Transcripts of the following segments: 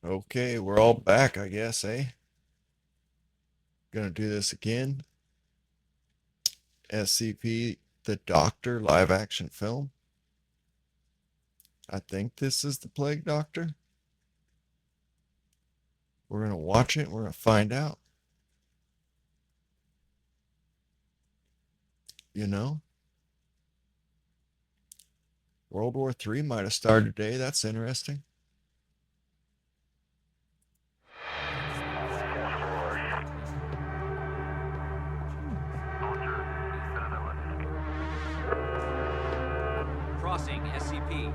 Okay, we're all back, I guess, eh? Gonna do this again. SCP The Doctor live action film. I think this is the Plague Doctor. We're gonna watch it. We're gonna find out. You know, World War III might have started today. That's interesting. Crossing SCP.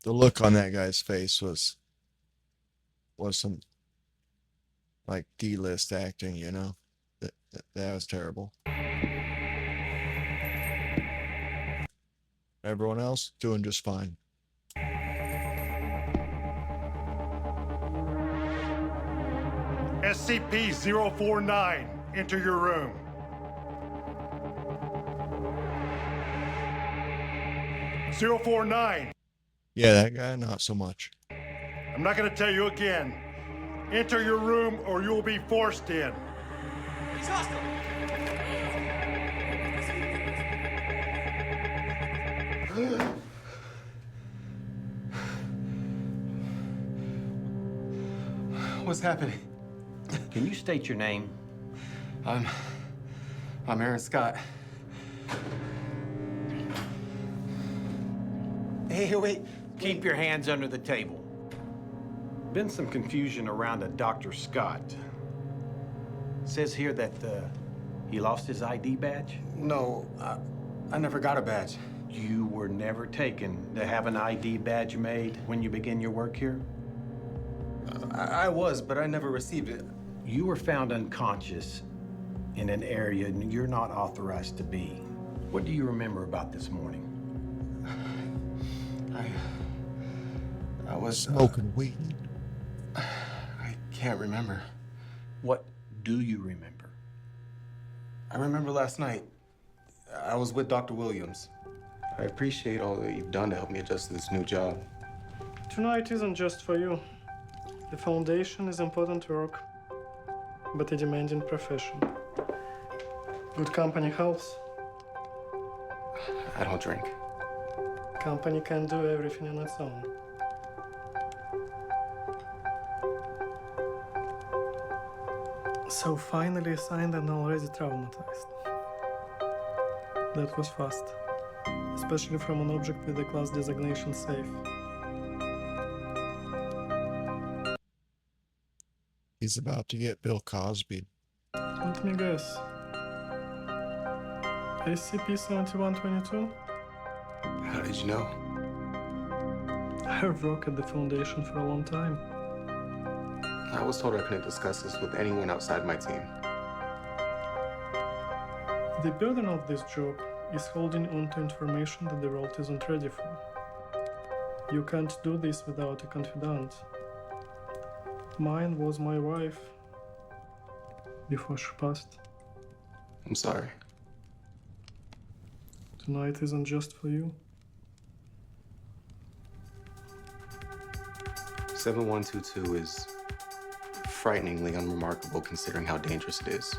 The look on that guy's face was some like D-list acting. That was terrible. Everyone else doing just fine. SCP-049, enter your room. "049, Yeah, that guy, not so much. I'm not gonna tell you again. Enter your room or you'll be forced in. He's hostile. What's happening? Can you state your name? I'm Aaron Scott. Hey, wait. Keep your hands under the table. Been some confusion around a Dr. Scott. Says here that he lost his ID badge. No, I never got a badge. You were never taken to have an ID badge made when you begin your work here? I was, but I never received it. You were found unconscious in an area you're not authorized to be. What do you remember about this morning? I was Smoking weed. I can't remember. What do you remember? I remember last night. I was with Dr. Williams. I appreciate all that you've done to help me adjust to this new job. Tonight isn't just for you. The Foundation is important work, but a demanding profession. Good company helps. I don't drink. Company can't do everything on its own. So finally signed and already traumatized. That was fast, especially from an object with a class designation safe. He's about to get Bill Cosby. Let me guess. SCP-7122? How did you know? I've worked at the Foundation for a long time. I was told I couldn't discuss this with anyone outside my team. The burden of this job is holding on to information that the world isn't ready for. You can't do this without a confidant. Mine was my wife before she passed. I'm sorry. Tonight isn't just for you. 7122 is frighteningly unremarkable considering how dangerous it is.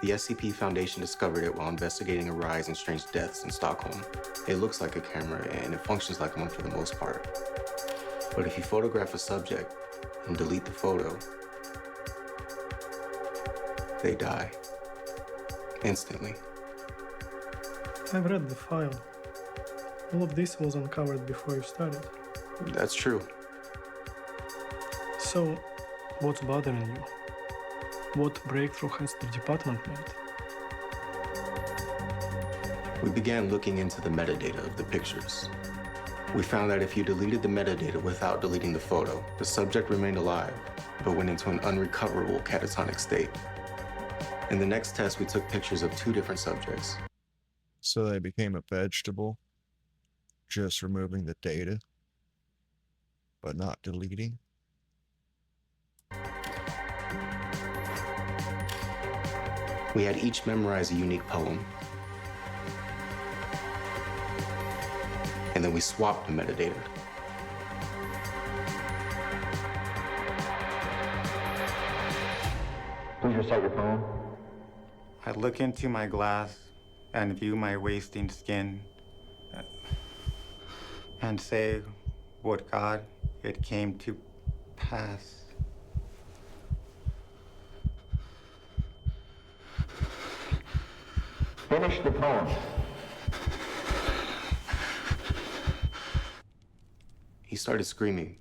The SCP Foundation discovered it while investigating a rise in strange deaths in Stockholm. It looks like a camera and it functions like one for the most part. But if you photograph a subject and delete the photo, they die. Instantly. I've read the file. All of this was uncovered before you started. That's true. So, what's bothering you? What breakthrough has the department made? We began looking into the metadata of the pictures. We found that if you deleted the metadata without deleting the photo, the subject remained alive, but went into an unrecoverable catatonic state. In the next test, we took pictures of 2 different subjects. So they became a vegetable, just removing the data, but not deleting. We had each memorize a unique poem. And then we swapped the metadata. Please recite your poem. I look into my glass and view my wasting skin and say, would God it came to pass. Finish the poem. He started screaming.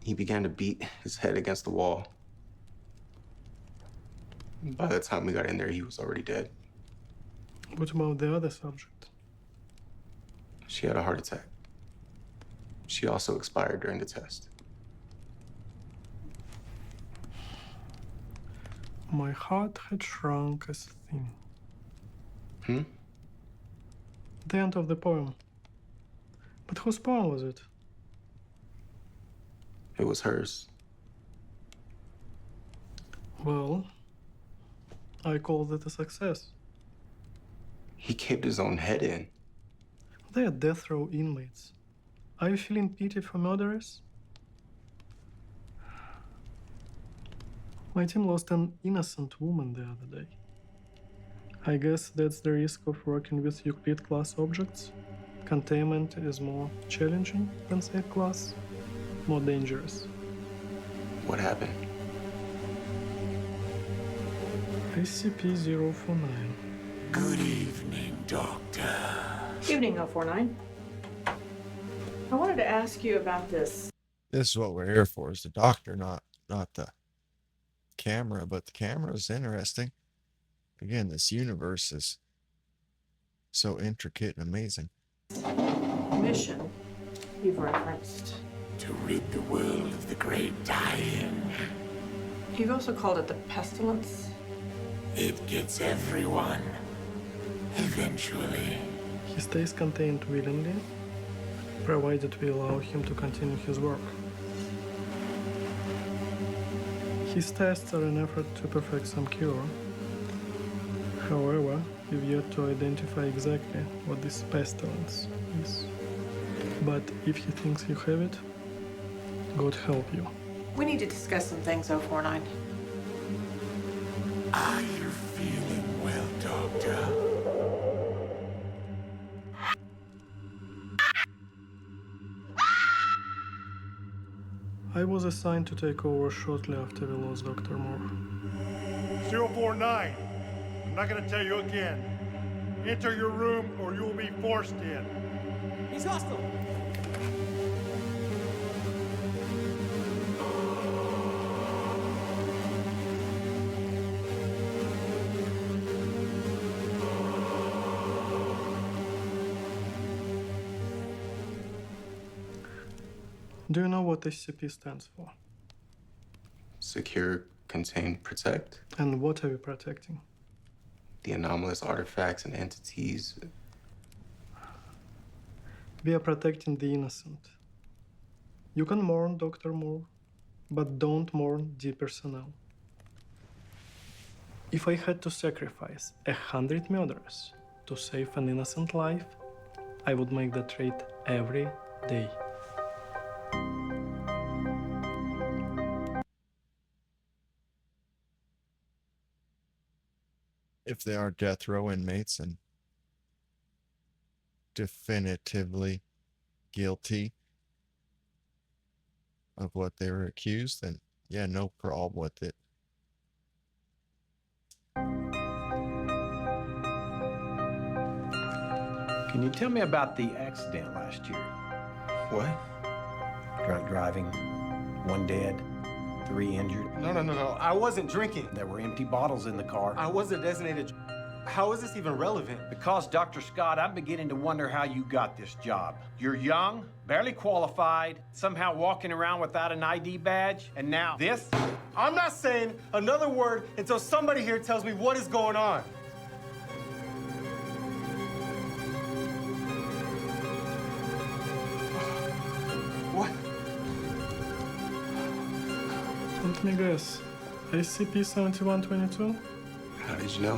He began to beat his head against the wall. By the time we got in there, he was already dead. What about the other subject? She had a heart attack. She also expired during the test. My heart had shrunk as thin. The end of the poem. But whose poem was it? It was hers. Well, I call that a success. He caved his own head in. They are death row inmates. Are you feeling pity for murderers? My team lost an innocent woman the other day. I guess that's the risk of working with Euclid class objects. Containment is more challenging than safe class, more dangerous. What happened? SCP-049. Good evening, Doctor. Evening, 049. I wanted to ask you about this. This is what we're here for, is the doctor, not the camera, but the camera is interesting. Again, this universe is so intricate and amazing. Mission you've referenced. To rid the world of the great die-in. You've also called it the pestilence. It gets everyone. Eventually. He stays contained willingly, provided we allow him to continue his work. His tests are an effort to perfect some cure. However, we've yet to identify exactly what this pestilence is. But if he thinks you have it, God help you. We need to discuss some things, 049. Are you feeling well, Doctor? I was assigned to take over shortly after we lost Dr. Moore. 049. I'm not gonna tell you again. Enter your room or you'll be forced in. He's hostile. Do you know what SCP stands for? Secure, contain, protect. And what are we protecting? The anomalous artifacts and entities. We are protecting the innocent. You can mourn Dr. Moore, but don't mourn the personnel. If I had to sacrifice 100 murderers to save an innocent life, I would make that trade every day. If they are death row inmates and definitively guilty of what they were accused, then yeah, no problem with it. Can you tell me about the accident last year? What? Drunk driving, 1 dead, 3 injured. No. I wasn't drinking. There were empty bottles in the car. I wasn't designated. How is this even relevant? Because, Dr. Scott, I'm beginning to wonder how you got this job. You're young, barely qualified, somehow walking around without an ID badge, and now this? I'm not saying another word until somebody here tells me what is going on. What? Let me guess. SCP-7122? How did you know?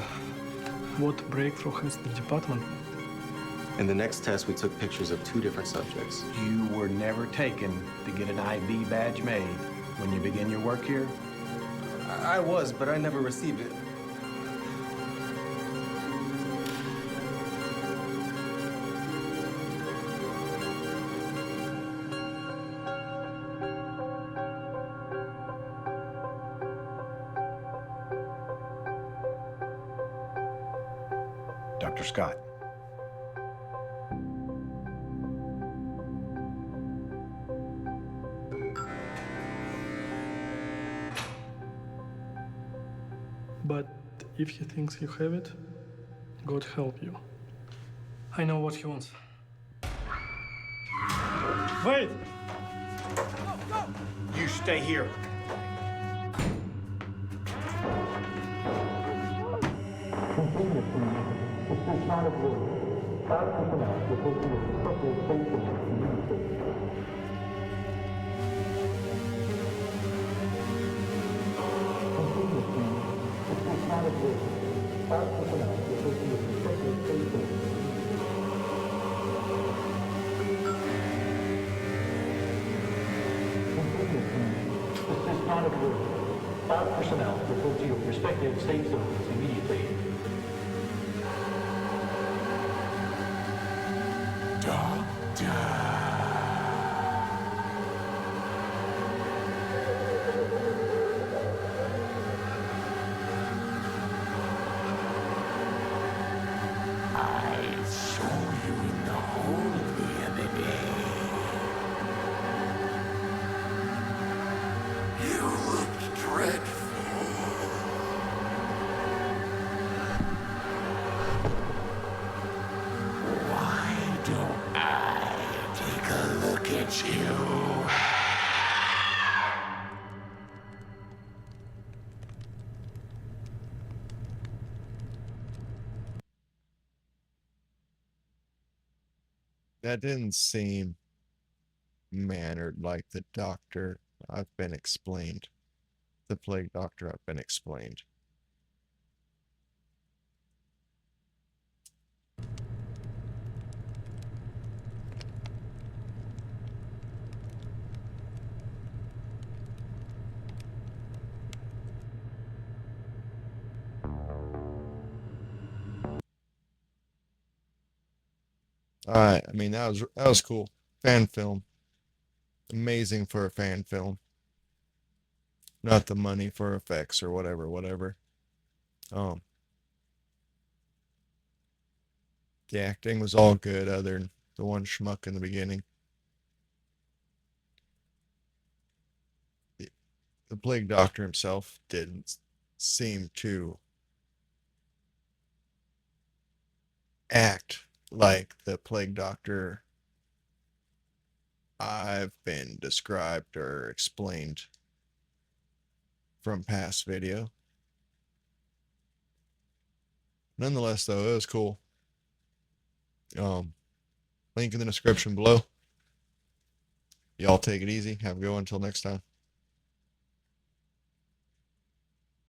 What breakthrough has the department? In the next test, we took pictures of 2 different subjects. You were never taken to get an ID badge made when you begin your work here? I was, but I never received it. Dr. Scott. But if he thinks you have it, God help you. I know what he wants. Wait! You stay here. All personnel report to your respective safe zones immediately. I saw you in the hall the other day. You looked dreadful. Why don't I take a look at you? That didn't seem mannered like the doctor I've been explained. The plague doctor I've been explained. All right, I mean that was cool. Fan film. Amazing for a fan film. Not the money for effects or whatever. Um the acting was all good other than the one schmuck in the beginning. The plague doctor himself didn't seem to act like the plague doctor I've been described or explained from past video. Nonetheless, though, it was cool. Link in the description below. Y'all take it easy. Have a good one until next time.